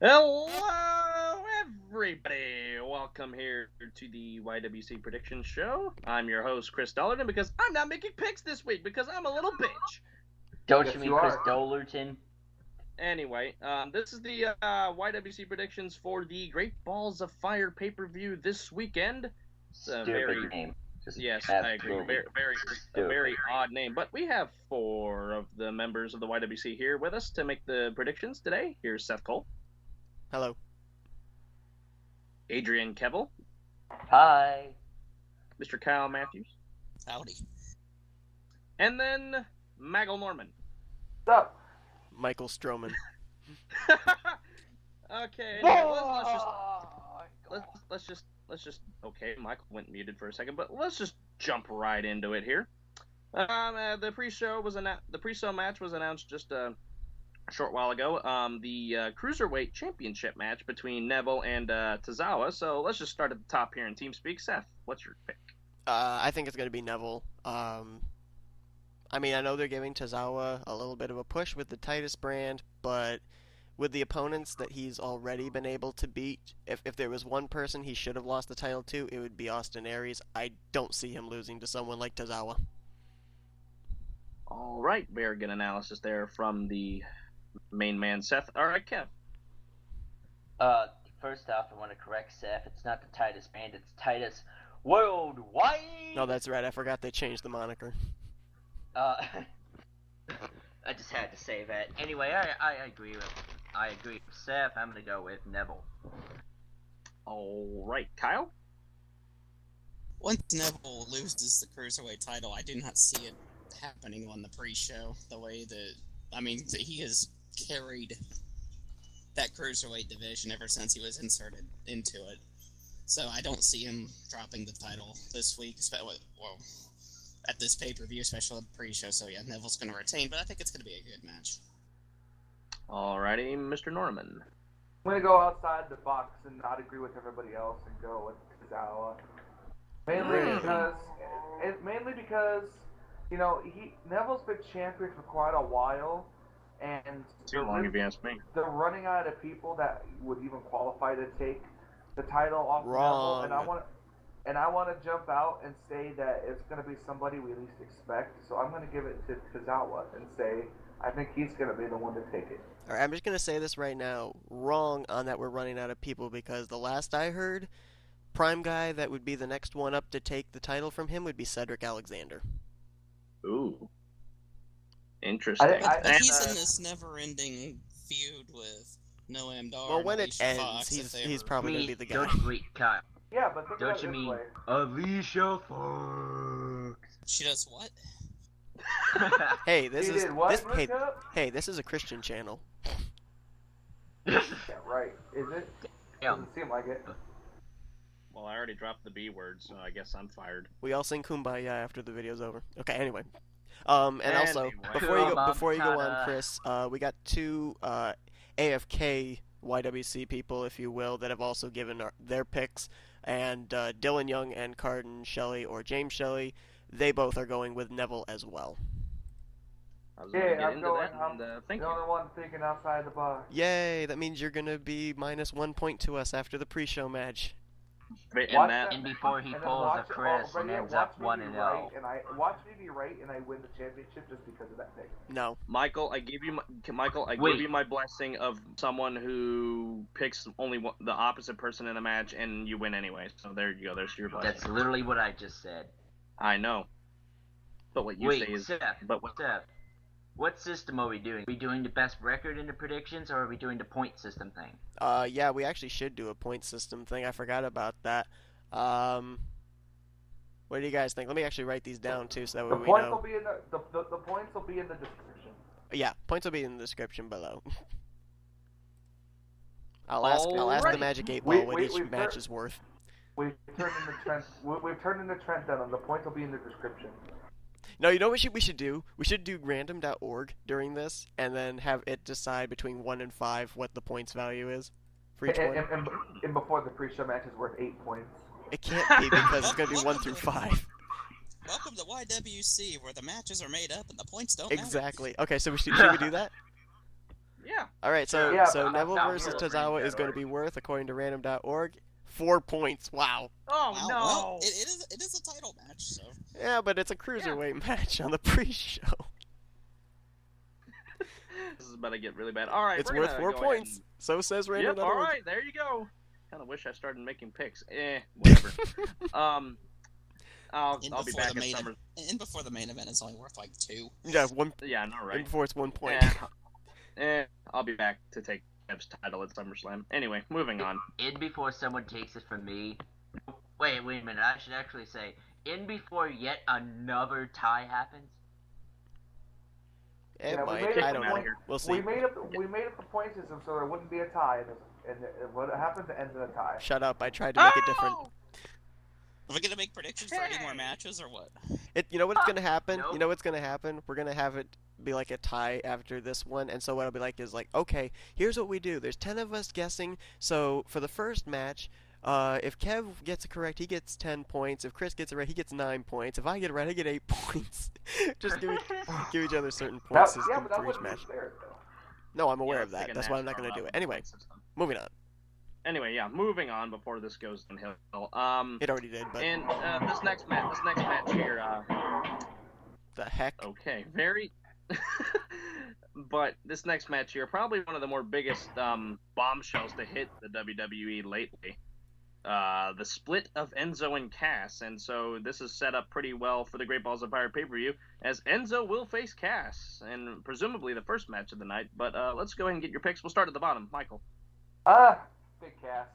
Hello, everybody! Welcome here to the y.W.c Prediction Show. I'm your host, Chris Dollarton, because I'm not making picks this week because I'm a little bitch. Don't Yes, you mean you Chris are. Dollarton? Anyway, this is the y.W.c predictions for the Great Balls of Fire pay-per-view this weekend. It's a Stupid name. Yes, I agree. A very odd name. But we have 4 of the members of the y.W.c here with us to make the predictions today. Here's Seth Cole. Hello. Adrian Kevel. Hi. Mr. Kyle Matthews. Howdy. And then Maggle Norman. What's up? Michael Stroman. Okay. Let's just. Okay, Michael went muted for a second, but let's just jump right into it here. The pre-show match was announced just a short while ago. The Cruiserweight Championship match between Neville and Tazawa. So let's just start at the top here in TeamSpeak. Seth, what's your pick? I think it's going to be Neville. I mean, I know they're giving Tazawa a little bit of a push with the Titus brand, but with the opponents that he's already been able to beat, if there was one person he should have lost the title to, it would be Austin Aries. I don't see him losing to someone like Tazawa. All right, very good analysis there from the main man, Seth. All right, Kev. First off, I want to correct Seth. It's not the Titus band, it's Titus Worldwide. No, that's right. I forgot they changed the moniker. I just had to say that. Anyway, I agree with Seth. I'm gonna go with Neville. All right, Kyle. Once Neville loses the Cruiserweight title, I do not see it happening on the pre-show. The way that, he has carried that Cruiserweight division ever since he was inserted into it. So I don't see him dropping the title this week, well, at this pay-per-view, especially the pre-show. So yeah, Neville's going to retain, but I think it's going to be a good match. Alrighty, Mr. Norman. I'm gonna go outside the box and not agree with everybody else and go with Tazawa. Mainly because Neville's been champion for quite a while, and Too long if you ask me. they're running out of people that would even qualify to take the title off Wrong. Neville, and I want to jump out and say that it's going to be somebody we least expect. So I'm going to give it to Tazawa and say I think he's going to be the one to take it. All right, I'm just going to say this right now. Wrong on that we're running out of people, because the last I heard, prime guy that would be the next one up to take the title from him would be Cedric Alexander. Ooh. Interesting. But he's in this never-ending feud with Noam Dar. Well, when and it Alicia ends, Fox, he's probably going to be the guy. Wait, Kyle. Yeah, but think Don't about you it this mean way. Alicia Fox? She does what? Hey, this He is did what, this. Hey, Rookup? hey, this is a Christian channel. Yeah, right. Is it? Yeah. Doesn't seem like it. Well, I already dropped the B word, so I guess I'm fired. We all sing Kumbaya after the video's over. Okay, anyway. And also, Anyway. before you go on, Chris, we got 2 AFK YWC people, if you will, that have also given their picks. And Dillon Young and Carden Shelley, or James Shelley, they both are going with Neville as well. I was going to Yeah, get I'm into going. that, I'm and thank the you. only one thinking outside the box. Yay! That means you're gonna be minus 1 point to us after the pre-show match. And that, And before he And then pulls watch a Chris and ends up 1-0. Watch me be right, and I win the championship just because of that pick. No. Michael, I give you my blessing of someone who picks only the opposite person in a match, and you win anyway. So there you go. There's your blessing. That's literally what I just said. I know. But what you say is... Seth, what system are we doing? Are we doing the best record in the predictions, or are we doing the point system thing? Yeah, we actually should do a point system thing. I forgot about that. What do you guys think? Let me actually write these down too, so that way we know. Will be in the points will be in the description. Yeah, points will be in the description below. I'll ask the Magic 8 Ball what each match is worth. We've turned into Trent. We've turned into Trent down, and the points will be in the description. No, you know what we should do? We should do random.org during this, and then have it decide between 1 and 5 what the points value is for each one. And before the pre-show match is worth 8 points. It can't be, because it's going to be 1 through 5. Welcome to y.W.c, where the matches are made up and the points don't Exactly. Okay, so should we do that? Yeah. All right, so Yeah, so but Neville not versus worth Tazawa is going to random.org. be worth, according to random.org, 4 points. Wow. Oh Wow, no. well, it is a title match, so. Yeah, but it's a cruiserweight match on the pre-show. This is about to get really bad. All right, It's we're worth gonna 4 go points. ahead So says and... Yep. random.org. All right, there you go. Kind of wish I started making picks. Whatever. I'll be back at Summer. And before the main event, it's only worth like 2. Yeah, one. Yeah, no, right. And before it's 1 point. I'll be back to take Kev's title at SummerSlam. Anyway, moving on. In before someone takes it from me. Wait a minute. I should actually say in before yet another tie happens. It Yeah, we might. made it I the don't know. point- We'll see. We made up the point system so there wouldn't be a tie, and what happens ends in a tie. Shut up. I tried to make it different. Oh! Are we gonna make predictions for any more matches or what? You know what's going to happen? Nope. You know what's going to happen? We're going to have it be like a tie after this one, and so what it'll be like is like, okay, here's what we do. There's 10 of us guessing, so for the first match, if Kev gets it correct, he gets 10 points. If Chris gets it right, he gets 9 points. If I get it right, I get 8 points. Just give each other certain point Yeah, system but that for each wouldn't match. be fair, though. No, I'm aware Yeah, of let's that. take a That's why I'm not going to NASCAR do it. route Anyway, point system. moving on. Anyway, yeah, moving on before this goes downhill. It already did, but And this next match here. the heck? Okay, very. But this next match here, probably one of the more biggest bombshells to hit the WWE lately. The split of Enzo and Cass, and so this is set up pretty well for the Great Balls of Fire pay-per-view, as Enzo will face Cass, and presumably the first match of the night. But let's go ahead and get your picks. We'll start at the bottom. Michael. Big Cass.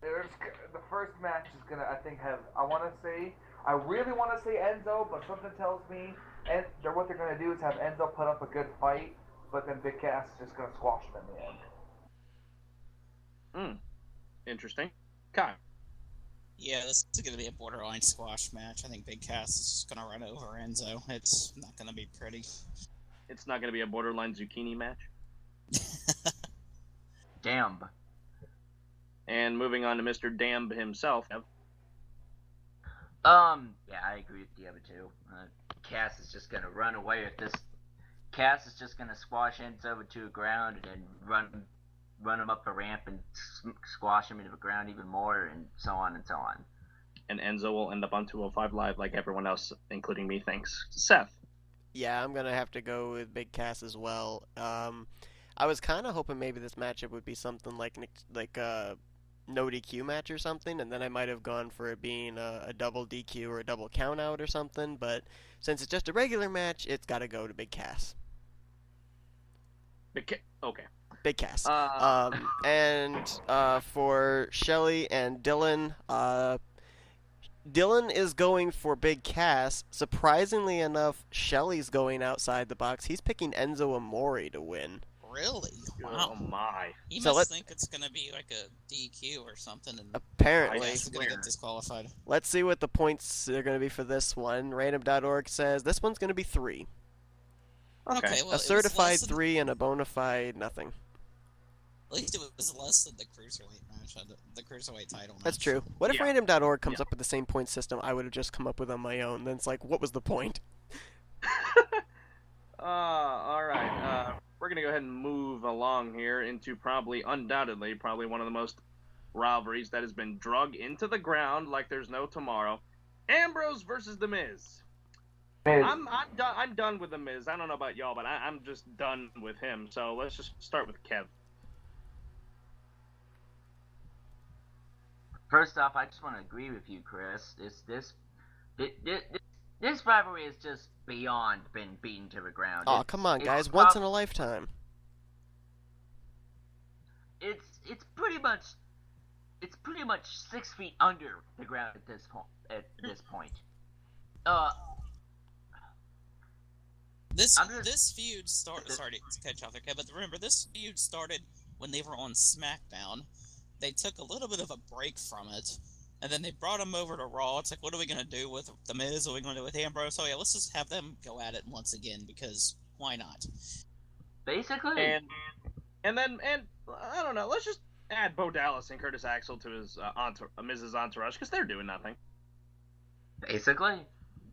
The first match is gonna, I think, I really want to say Enzo, but something tells me, what they're gonna do is have Enzo put up a good fight, but then Big Cass is just gonna squash him in the end. Interesting. Kai. Yeah, this is gonna be a borderline squash match. I think Big Cass is just gonna run over Enzo. It's not gonna be pretty. It's not gonna be a borderline zucchini match. Damn. And moving on to Mr. Damb himself. Yeah, I agree with the other two. Cass is just gonna run away with this. Cass is just gonna squash Enzo to the ground and then run him up the ramp and squash him into the ground even more, and so on and so on. And Enzo will end up on 205 Live like everyone else, including me, thinks. Seth. Yeah, I'm gonna have to go with Big Cass as well. I was kind of hoping maybe this matchup would be something like a no DQ match or something, and then I might have gone for it being a double DQ or a double count out or something. But since it's just a regular match, it's got to go to Big Cass. Okay. Big Cass. And for Shelly and Dillon, Dillon is going for Big Cass. Surprisingly enough, Shelly's going outside the box. He's picking Enzo Amore to win. Really? Wow. Oh my. He So must think it's gonna be like a DQ or something, and Apparently. he's gonna get disqualified. Let's see what the points are going to be for this one. Random.org says this one's going to be 3. Okay. Well, A it was certified less than- 3 and a bona fide nothing. At least it was less than the Cruiserweight match, the Cruiserweight title match. That's true. What if Yeah. Random.org comes up with the same point system I would have just come up with on my own? Then it's like, what was the point? All right. We're gonna go ahead and move along here into undoubtedly, one of the most rivalries that has been drug into the ground like there's no tomorrow. Ambrose versus The Miz. Miz. I'm done with The Miz. I don't know about y'all, but I'm just done with him. So let's just start with Kev. First off, I just want to agree with you, Chris. This rivalry is just beyond been beaten to the ground. Oh, come on, it's guys. prob- Once in a lifetime. It's pretty much 6 feet under the ground at this point. This feud started. Sorry to catch off there, Kev, but remember, this feud started when they were on SmackDown. They took a little bit of a break from it, and then they brought him over to Raw. It's like, what are we gonna do with The Miz? What are we gonna do with Ambrose? Oh yeah, let's just have them go at it once again, because why not? Basically, And I don't know. Let's just add Bo Dallas and Curtis Axel to his Miz's entourage because they're doing nothing.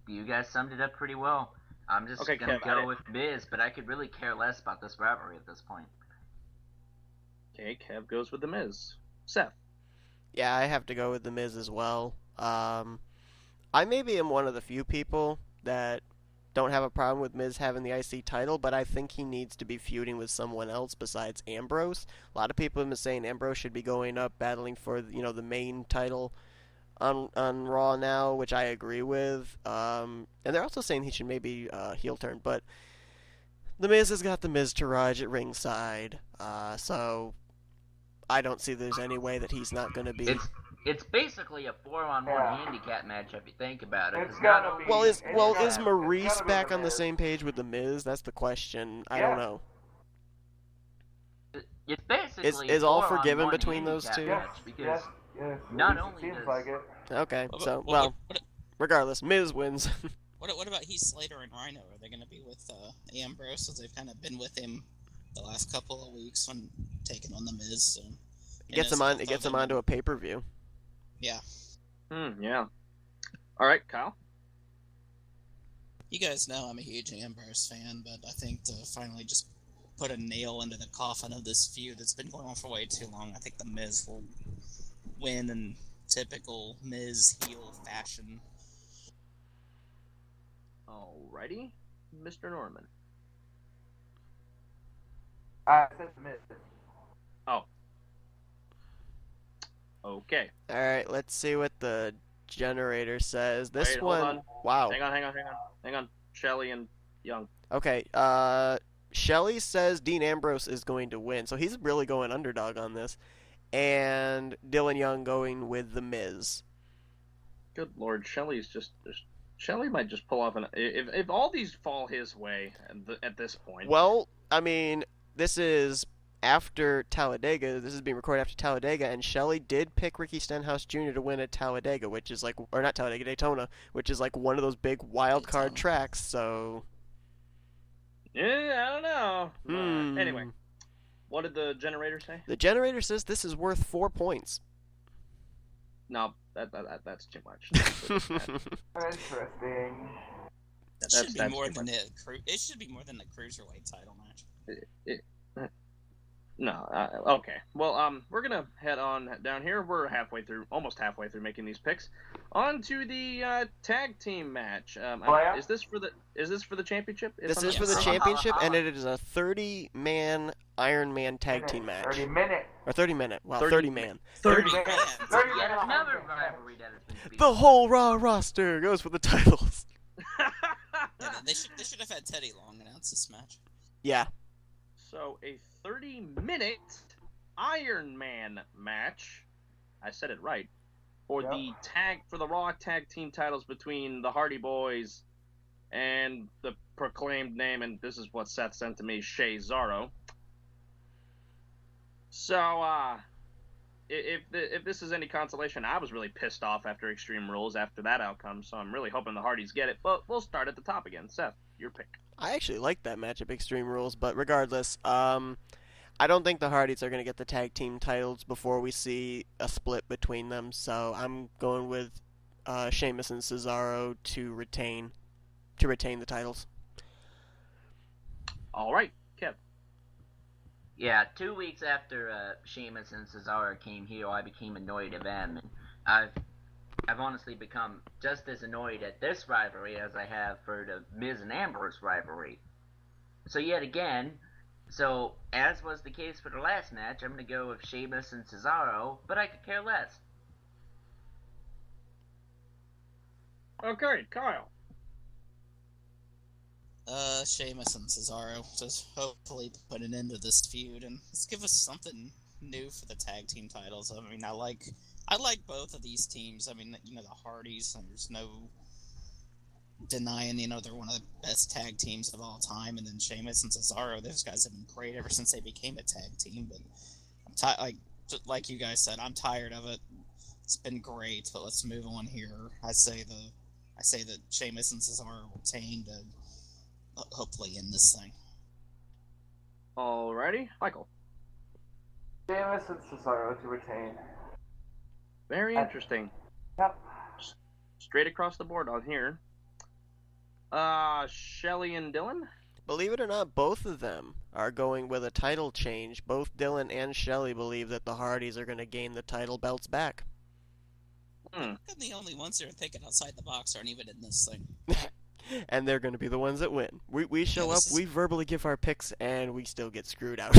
you guys summed it up pretty well. I'm just Okay, gonna Kev, go with Miz, but I could really care less about this rivalry at this point. Okay, Kev goes with The Miz. Seth. Yeah, I have to go with The Miz as well. I maybe am one of the few people that don't have a problem with Miz having the IC title, but I think he needs to be feuding with someone else besides Ambrose. A lot of people have been saying Ambrose should be going up, battling for the main title on Raw now, which I agree with. And they're also saying he should maybe heel turn, but The Miz has got the Miz Taraj at ringside, so I don't see there's any way that he's not going to be. It's basically a 4-on-1 handicap match if you think about it. It's gotta be. Is Maurice back on the same page with The Miz? That's the question. I don't know. It's basically is all forgiven between those two? Yes. Not only seems does like it. Okay, so regardless, Miz wins. What about Heath Slater and Rhino? Are they going to be with Ambrose? So they've kind of been with him the last couple of weeks when taking on The Miz. So it gets him onto a pay-per-view. Yeah. Yeah. All right, Kyle. You guys know I'm a huge Ambrose fan, but I think to finally just put a nail into the coffin of this feud that's been going on for way too long, I think The Miz will win in typical Miz heel fashion. Alrighty, Mr. Norman. I said The Miz. Oh. Okay. All right, let's see what the generator says. This Wait, one, hold on. wow. Hang on. Shelley and Young. Okay, Shelley says Dean Ambrose is going to win, so he's really going underdog on this. And Dillon Young going with The Miz. Good Lord, Shelley might just pull off if all these fall his way at this point. Well, I mean, this is after Talladega. This is being recorded after Talladega, and Shelley did pick Ricky Stenhouse Jr. to win at Talladega, which is Daytona, which is like one of those big wild card tracks. So, yeah, I don't know. Anyway, what did the generator say? The generator says this is worth 4 points. No, that's too much. Interesting. That should be more than it should be more than the Cruiserweight title match. No, okay. Well, we're gonna head on down here. We're almost halfway through making these picks. On to the tag team match. Is this for the championship? This is for the championship, and it is a 30-man Iron Man tag team match. 30 minute. Or 30-minute. Wow, 30-man. 30 man. Yet another rivalry that has been beaten. The whole Raw roster goes for the titles. Yeah, they should have had Teddy Long announce this match. Yeah. So a 30-minute Iron Man match. I said it right. For the Raw tag team titles between the Hardy Boys and the proclaimed name, and this is what Seth sent to me, Sheasaro. So, if this is any consolation, I was really pissed off after Extreme Rules after that outcome, so I'm really hoping the Hardys get it. But we'll start at the top again. Seth, your pick. I actually like that matchup, Extreme Rules, but regardless, I don't think the Hardys are going to get the tag team titles before we see a split between them, so I'm going with Sheamus and Cesaro to retain the titles. All right, Kev. Yeah, 2 weeks after Sheamus and Cesaro came here, I became annoyed at them, and I've honestly become just as annoyed at this rivalry as I have for the Miz and Ambrose rivalry. So yet again, as was the case for the last match, I'm going to go with Sheamus and Cesaro, but I could care less. Okay, Kyle. Sheamus and Cesaro. Just hopefully put an end to this feud and let's give us something new for the tag team titles. I mean, I like both of these teams. I mean, the Hardys, there's no denying, they're one of the best tag teams of all time. And then Sheamus and Cesaro, those guys have been great ever since they became a tag team. But I'm like you guys said, I'm tired of it. It's been great, but let's move on here. I say that Sheamus and Cesaro retain to hopefully end this thing. Alrighty, Michael. Sheamus and Cesaro to retain. Very interesting. Yep. Straight across the board on here. Shelley and Dillon? Believe it or not, both of them are going with a title change. Both Dillon and Shelley believe that the Hardys are going to gain the title belts back. And the only ones that are thinking outside the box aren't even in this thing. And they're going to be the ones that win. We show up, we verbally give our picks, and we still get screwed out.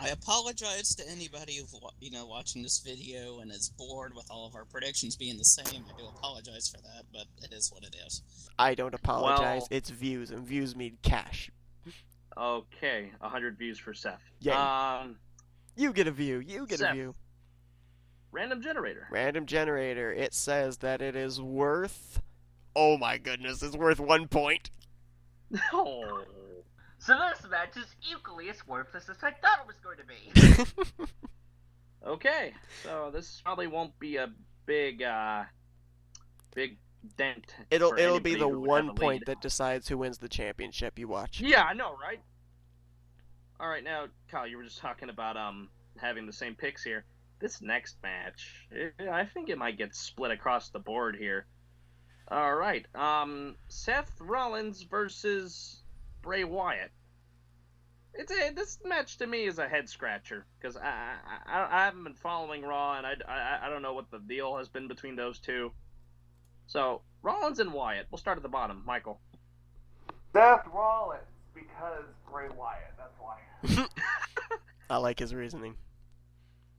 I apologize to anybody who's watching this video and is bored with all of our predictions being the same. I do apologize for that, but it is what it is. I don't apologize. Well, it's views, and views mean cash. Okay, 100 views for Seth. Yeah. You get a view. You get Seth. a view. Random generator. Random generator. It says that it is worth... Oh my goodness, it's worth 1 point. Oh. So this match is equally as worthless as I thought it was going to be. Okay, so this probably won't be a big dent. It'll for be anybody the who would have 1 a point lead. that decides who wins the championship. You watch. Yeah, I know, right? All right, now, Kyle, you were just talking about having the same picks here. This next match, I think it might get split across the board here. All right, Seth Rollins versus Bray Wyatt. This match to me is a head scratcher because I haven't been following Raw and I don't know what the deal has been between those two. So Rollins and Wyatt. We'll start at the bottom. Michael. Seth Rollins, because Bray Wyatt. That's why. I like his reasoning.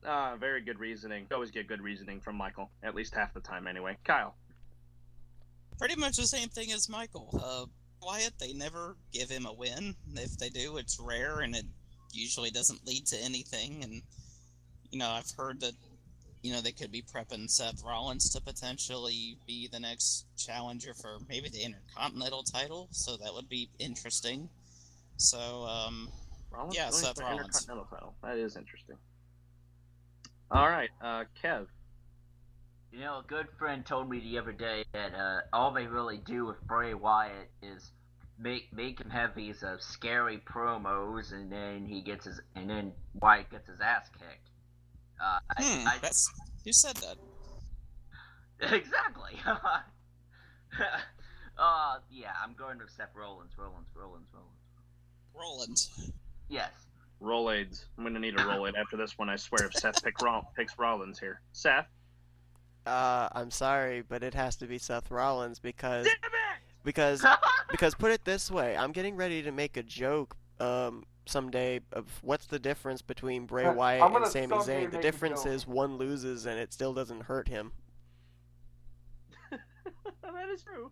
Very good reasoning. Always get good reasoning from Michael, at least half the time anyway. Kyle. Pretty much the same thing as Michael. Wyatt, they never give him a win. If they do, it's rare, and it usually doesn't lead to anything. And, I've heard that, they could be prepping Seth Rollins to potentially be the next challenger for maybe the Intercontinental title, so that would be interesting. So, Rollins yeah, going Seth for Rollins. Intercontinental title. That is interesting. All right, Kev. A good friend told me the other day that all they really do with Bray Wyatt is make him have these scary promos, and then Wyatt gets his ass kicked. Who said that? Exactly. Yeah, I'm going with Seth Rollins. Rollins. Yes. Rollades. I'm going to need a Rollade after this one, I swear, if Seth picks Rollins here. Seth? I'm sorry, but it has to be Seth Rollins because Damn it! because put it this way, I'm getting ready to make a joke someday of what's the difference between Bray Wyatt and Sami Zayn. The difference is one loses and it still doesn't hurt him. That is true.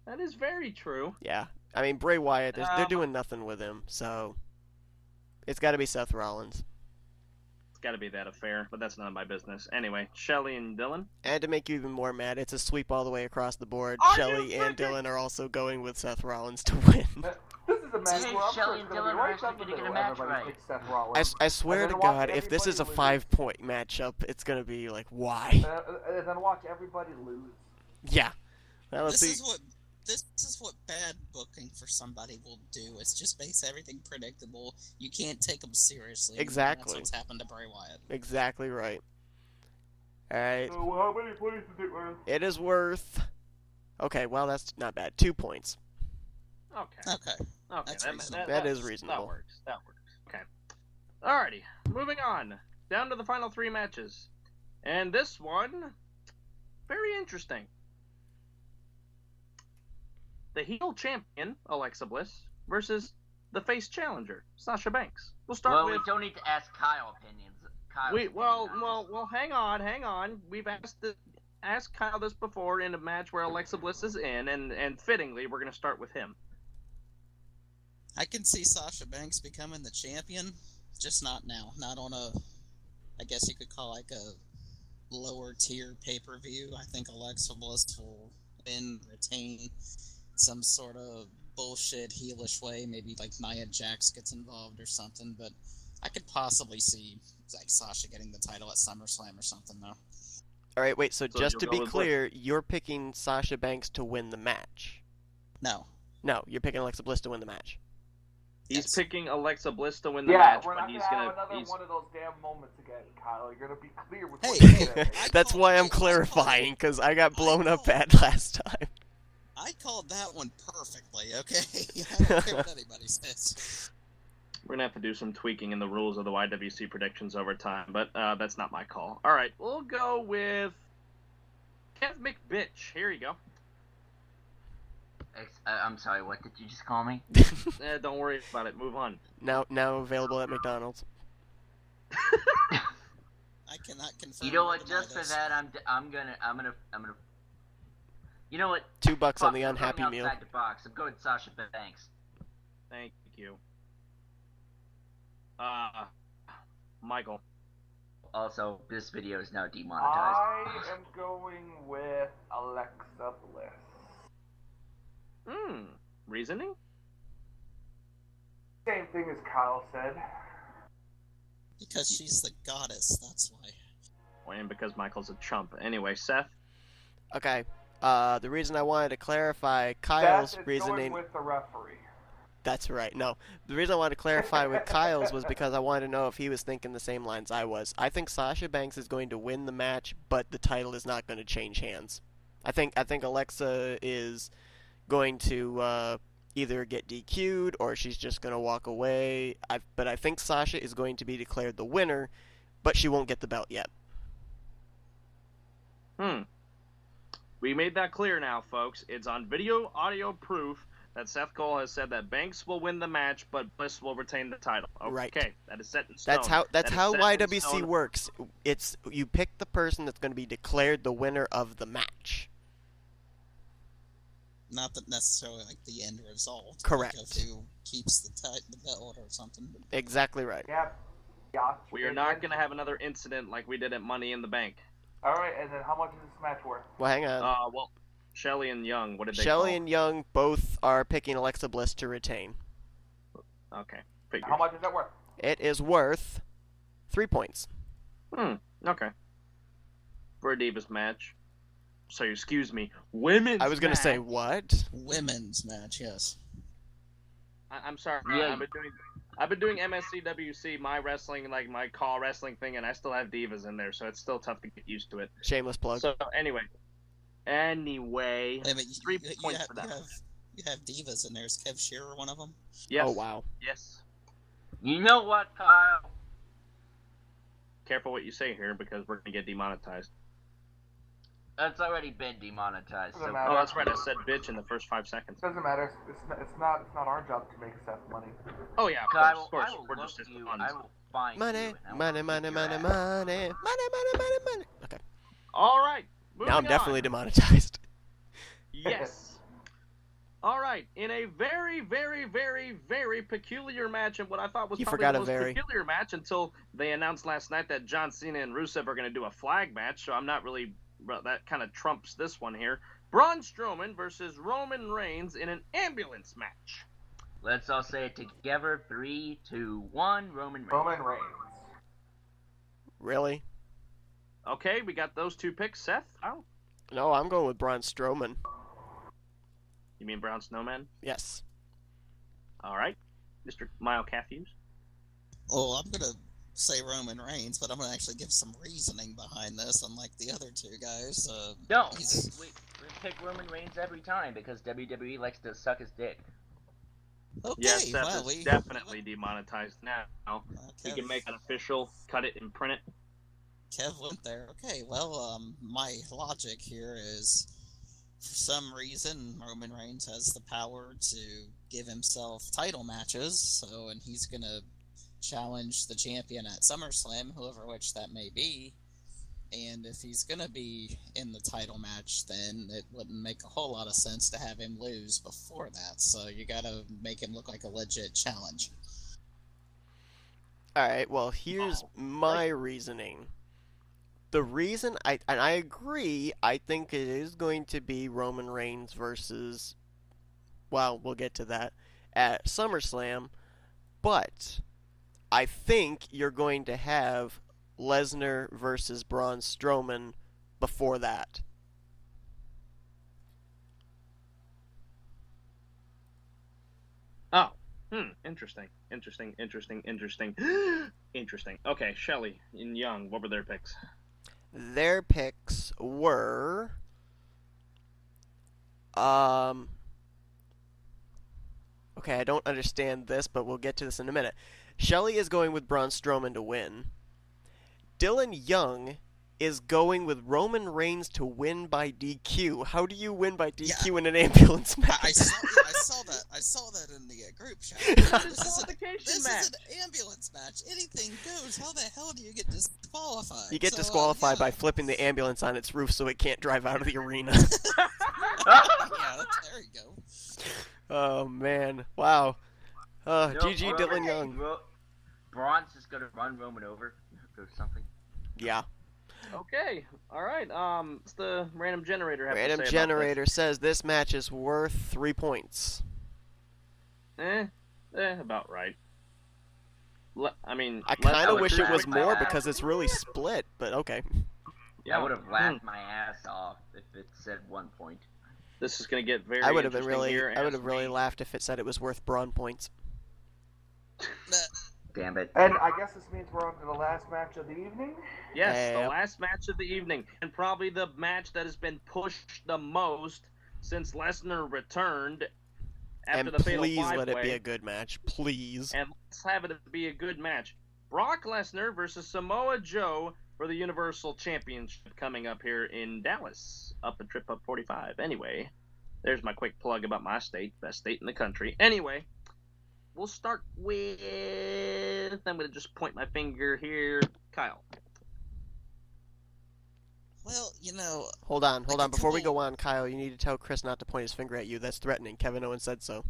That is very true. Yeah. I mean, Bray Wyatt, they're doing nothing with him, so it's got to be Seth Rollins. It's got to be that affair, but that's none of my business. Anyway, Shelley and Dillon. And to make you even more mad, it's a sweep all the way across the board. Are Shelley you and freaking- Dillon are also going with Seth Rollins to win. This is a match See, where I'm sure Shelley it's and going to Dillon be are right actually down the gonna get a middle. match Everybody right. picks Seth Rollins. I swear And to then watch God, if this is a everybody lose. 5-point matchup, it's going to be like, why? And then watch everybody lose. Yeah. Now let's This see. is what bad booking for somebody will do. It's just makes everything predictable. You can't take them seriously. Exactly. That's what's happened to Bray Wyatt. Exactly right. Alright. So how many points is it worth? It is worth... Okay, well, that's not bad. 2 points. Okay. Okay. That's reasonable. That is reasonable. That works. Okay. Alrighty. Moving on. Down to the final 3 matches. And this one, very interesting. The heel champion, Alexa Bliss, versus the face challenger, Sasha Banks. We'll start with... we don't need to ask Kyle opinions. Well, hang on. We've asked Kyle this before in a match where Alexa Bliss is in, and fittingly, we're going to start with him. I can see Sasha Banks becoming the champion, just not now. Not on a, I guess you could call like a lower tier pay-per-view. I think Alexa Bliss will retain some sort of bullshit heelish way. Maybe like Nia Jax gets involved or something, but I could possibly see like Sasha getting the title at SummerSlam or something though. Alright, wait, so just you'll to go be with clear, you're picking Sasha Banks to win the match. No. No, you're picking Alexa Bliss to win the match. He's Yes. picking Alexa Bliss to win the Yeah, match, we're but not he's going to gonna. have another He's, one of those damn moments again, Kyle. You're going to be clear with Hey, what you're hey, saying. I That's called why it. I'm I clarifying, because I got blown up called- bad last time. I called that one perfectly, okay? I don't care what anybody says. We're going to have to do some tweaking in the rules of the y.W.c predictions over time, but that's not my call. All right, we'll go with Kev McBitch. Here you go. I'm sorry, what did you just call me? Don't worry about it. Move on. Now available at McDonald's. I cannot confirm. You know what? or deny Just for this. that, I'm gonna. You know what? $2 on Fuck, the I'm unhappy going meal. outside the box. I'm going Sasha Banks. Thank you. Michael. Also, this video is now demonetized. I am going with Alexa Bliss. Reasoning? Same thing as Kyle said. Because she's the goddess, that's why. And because Michael's a chump. Anyway, Seth? Okay. The reason I wanted to clarify Kyle's Seth is reasoning. going with the referee. That's right. No, the reason I wanted to clarify with Kyle's was because I wanted to know if he was thinking the same lines I was. I think Sasha Banks is going to win the match, but the title is not going to change hands. I think Alexa is going to either get DQ'd or she's just going to walk away. But I think Sasha is going to be declared the winner, but she won't get the belt yet. We made that clear now, folks. It's on video, audio proof that Seth Cole has said that Banks will win the match, but Bliss will retain the title. Okay, Right. that is set in stone. That's how is set in y.W.c stone. works. It's you pick the person that's going to be declared the winner of the match. Not that necessarily like the end result. Correct. Like of who keeps the belt or something. Exactly right. Yep. Gotcha. We are not going to have another incident like we did at Money in the Bank. Alright, and then how much is this match worth? Well, hang on. Well, Shelley and Young, what did they Shelley call? and Young both are picking Alexa Bliss to retain. Okay, figures. How much is that worth? It is worth 3 points. Okay. For a Divas match. So, excuse me, women's I was going to say, match. what? Women's match, yes. I'm sorry. Yeah. I've been doing MSCWC, my wrestling, like my call wrestling thing, and I still have Divas in there, so it's still tough to get used to it. Shameless plug. So anyway, Wait a minute, 3 points for that. You have divas in there. Is Kev Shearer one of them? Yes. Oh, wow. Yes. You know what, Kyle? Careful what you say here, because we're gonna get demonetized. That's already been demonetized. Doesn't So matter. Oh, that's right. I said bitch in the first 5 seconds. Doesn't matter. It's not our job to make Seth money. Oh yeah, Kyle, of course. I will We're look just you. funds. I will find Money, you. and I will money, kick money, your money, ass. money. Okay. All right. Now I'm moving definitely on. demonetized. Yes. All right. In a very, very, very, very peculiar match, and what I thought was You probably forgot the a most very. peculiar match until they announced last night that John Cena and Rusev are going to do a flag match. So I'm not really. That kind of trumps this one here. Braun Strowman versus Roman Reigns in an ambulance match. Let's all say it together. 3, 2, 1. Roman Reigns. Roman Reigns. Really? Okay, we got those 2 picks. Seth? Oh, No, I'm going with Braun Strowman. you mean Brown Snowman? Yes. All right, Mr. Mile Matthews. Well, I'm gonna say Roman Reigns, but I'm gonna actually give some reasoning behind this, unlike the other two guys. No, he's- we pick Roman Reigns every time because WWE likes to suck his dick. Okay, Yes, Seth well, is definitely demonetized now. We Kev, can make it official, cut it and print it. Kev went there. Okay, well, my logic here is, for some reason, Roman Reigns has the power to give himself title matches, and he's gonna challenge the champion at SummerSlam, whoever which that may be. And if he's gonna be in the title match, then it wouldn't make a whole lot of sense to have him lose before that. So you gotta make him look like a legit challenge. Alright, well, here's my reasoning. The reason I agree, I think it is going to be Roman Reigns versus, well, we'll get to that, at SummerSlam, but I think you're going to have Lesnar versus Braun Strowman before that. Oh, interesting. Interesting. Okay, Shelley and Young, what were their picks? Their picks were Um. Okay, I don't understand this, but we'll get to this in a minute. Shelley is going with Braun Strowman to win. Dillon Young is going with Roman Reigns to win by DQ. How do you win by DQ in an ambulance match? I saw that. I saw that in the group chat. This is an ambulance match. Anything goes. How the hell do you get disqualified? You get disqualified by flipping the ambulance on its roof so it can't drive out of the arena. There you go. Oh, man. Wow. GG Dillon Young. Braun's just going to run Roman over or something. Yeah. Okay. All right. What's the random generator have Random to say generator says this match is worth 3 points. About right. I kind of wish it was more because it's really split, but okay. Yeah, I would have laughed my ass off if it said 1 point. This is going to get very I would have really laughed if it said it was worth Braun points. Damn it. And I guess this means we're on to the last match of the evening? Yes, the last match of the evening. And probably the match that has been pushed the most since Lesnar returned after the Fatal 5-Way. And please let it be a good match. Please. And let's have it be a good match. Brock Lesnar versus Samoa Joe for the Universal Championship coming up here in Dallas. Up a trip up 45. Anyway, there's my quick plug about my state. Best state in the country. Anyway, we'll start with... I'm going to just point my finger here. Kyle. Well, you know... Hold on. Before we go on, Kyle, you need to tell Chris not to point his finger at you. That's threatening. Kevin Owens said so.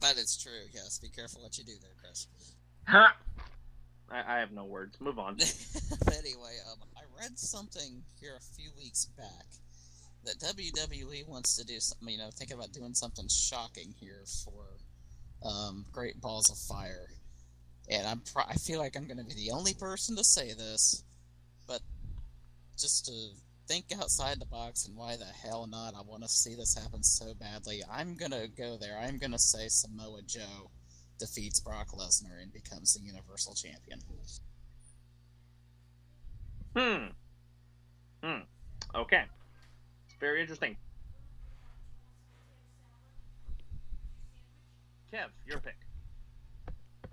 That is true, yes. Be careful what you do there, Chris. Huh? I have no words. Move on. But anyway, I read something here a few weeks back that WWE wants to do something, think about doing something shocking here for Great Balls of Fire. And I feel like I'm going to be the only person to say this, but just to think outside the box and why the hell not, I want to see this happen so badly. I'm going to go there. I'm going to say Samoa Joe defeats Brock Lesnar and becomes the Universal Champion. Okay. Very interesting. Kev, your pick.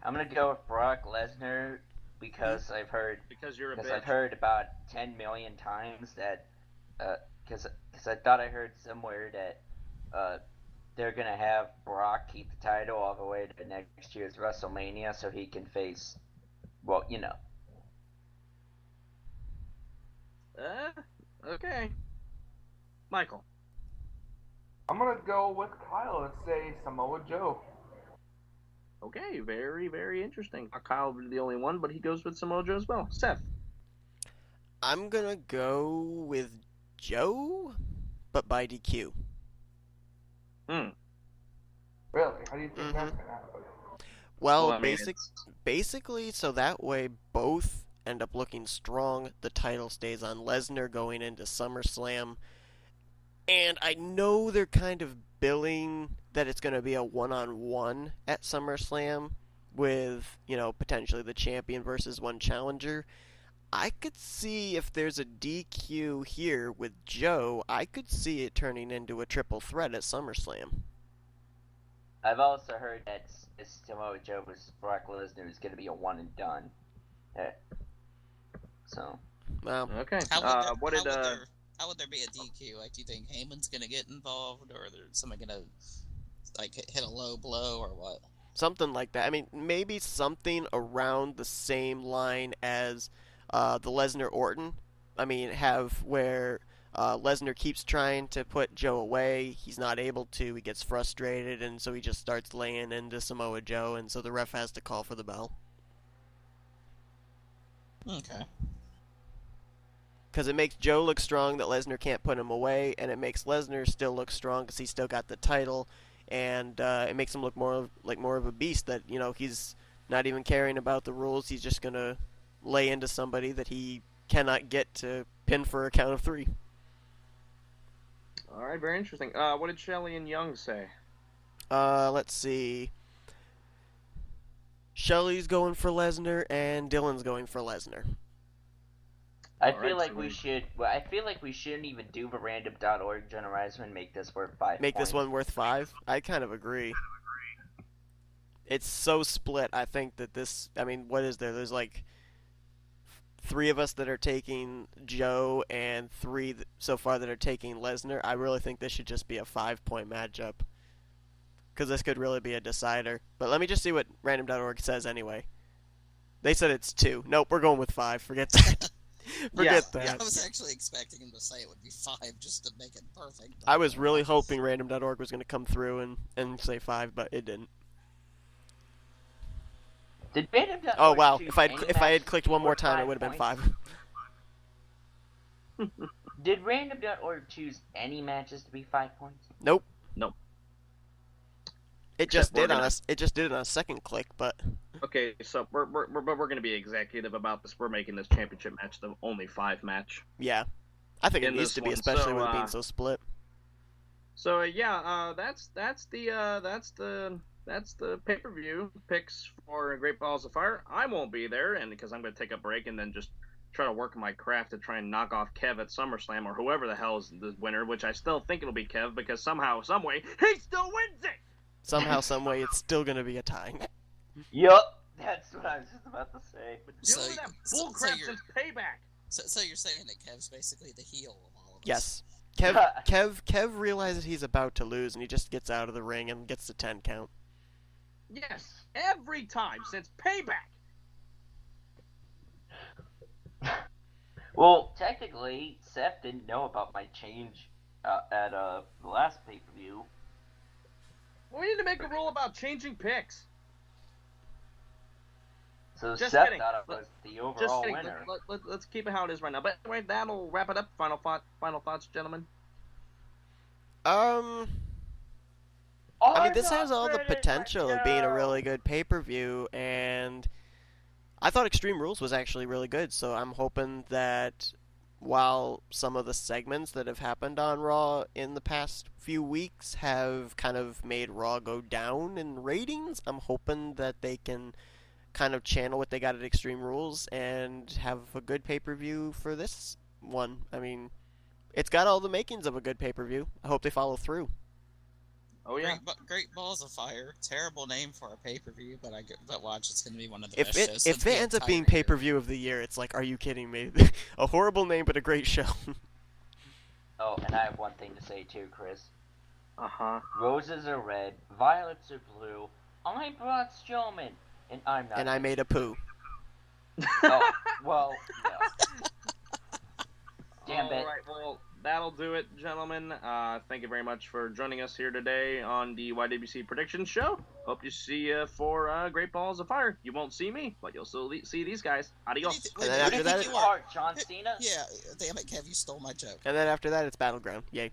I'm gonna go with Brock Lesnar because I've heard I've heard about 10 million times that because I thought I heard somewhere that they're gonna have Brock keep the title all the way to next year's WrestleMania so he can face, Okay. Michael. I'm going to go with Kyle and say Samoa Joe. Okay, very, very interesting. Kyle will be the only one, but he goes with Samoa Joe as well. Seth. I'm going to go with Joe, but by DQ. Really? How do you think that's going to happen? Well, basically, so that way both end up looking strong. The title stays on Lesnar going into SummerSlam. And I know they're kind of billing that it's going to be a one-on-one at SummerSlam with, potentially the champion versus one challenger. I could see if there's a DQ here with Joe, I could see it turning into a triple threat at SummerSlam. I've also heard that Samoa Joe versus Brock Lesnar is going to be a one and done. So. Well, okay. How would there be a DQ? Like, do you think Heyman's gonna get involved, or is somebody gonna hit a low blow, or what? Something like that. I mean, maybe something around the same line as the Lesnar Orton. I mean, have where Lesnar keeps trying to put Joe away, he's not able to, he gets frustrated, and so he just starts laying into Samoa Joe, and so the ref has to call for the bell. Okay. Because it makes Joe look strong that Lesnar can't put him away, and it makes Lesnar still look strong because he's still got the title, and it makes him look more of a beast that, he's not even caring about the rules, he's just going to lay into somebody that he cannot get to pin for a count of 3. All right, very interesting. What did Shelley and Young say? Let's see. Shelley's going for Lesnar, and Dillon's going for Lesnar. I All feel right, like so we should. Well, I feel like we shouldn't even do the random.org generalizer and make this worth 5 Make points. this one worth 5? I kind of agree. It's so split. I think that this. I mean, what is there? There's like 3 of us that are taking Joe and 3 so far that are taking Lesnar. I really think this should just be a 5-point matchup. Because this could really be a decider. But let me just see what random.org says anyway. They said it's 2. Nope, we're going with 5. Forget that. Forget that. I was actually expecting him to say it would be 5 just to make it perfect. I was really hoping random.org was going to come through and say 5, but it didn't. Did random.org Oh wow! choose If I any had matches clicked one more worth time, it 5 would have been points? 5. Did random.org choose any matches to be 5 points? Nope. Nope. It Except just we're did on gonna- us. It just did it on a second click, but Okay, so we're going to be executive about this. We're making this championship match the only 5 match. yeah, I think it In needs this to be, one, especially so, with it being so split. So that's the pay-per-view picks for Great Balls of Fire. I won't be there, and because I'm going to take a break and then just try to work my craft to try and knock off Kev at SummerSlam or whoever the hell is the winner, which I still think it'll be Kev because somehow, some way, he still wins it. Somehow, some way, it's still going to be a tie. Yup, that's what I was just about to say. But So- dealing with that so bullcrap you're- since Payback. So you're saying that Kev's basically the heel of all of us? Yes. Kev realizes he's about to lose, and he just gets out of the ring and gets the 10 count. Yes, every time since Payback. Well, technically, Seth didn't know about my change at the last pay-per-view. We need to make a rule about changing picks. So Just Seth kidding. thought I was the Just overall kidding. winner. Let's keep it how it is right now. But anyway, that'll wrap it up. Final thoughts, gentlemen. I mean, this has all the potential of being a really good pay-per-view, and I thought Extreme Rules was actually really good, so I'm hoping that while some of the segments that have happened on Raw in the past few weeks have kind of made Raw go down in ratings, I'm hoping that they can kind of channel what they got at Extreme Rules and have a good pay-per-view for this one. I mean, it's got all the makings of a good pay-per-view. I hope they follow through. Oh yeah. Great Balls of Fire. Terrible name for a pay-per-view, but watch, it's going to be one of the If best it shows. if of it the ends up entire being year. pay-per-view of the year, it's like, are you kidding me? A horrible name, but a great show. Oh, and I have one thing to say too, Chris. Uh-huh. Roses are red, violets are blue. I'm Braun Strowman, and I'm not. And I made a poo. Oh, well, no. Damn it. All right, well, that'll do it, gentlemen. Thank you very much for joining us here today on the y.W.c Predictions Show. Hope to see you for Great Balls of Fire. You won't see me, but you'll still see these guys. Adios. And then after that, You are John Cena? Yeah, damn it, Kev, you stole my joke. And then after that, it's Battleground. Yay.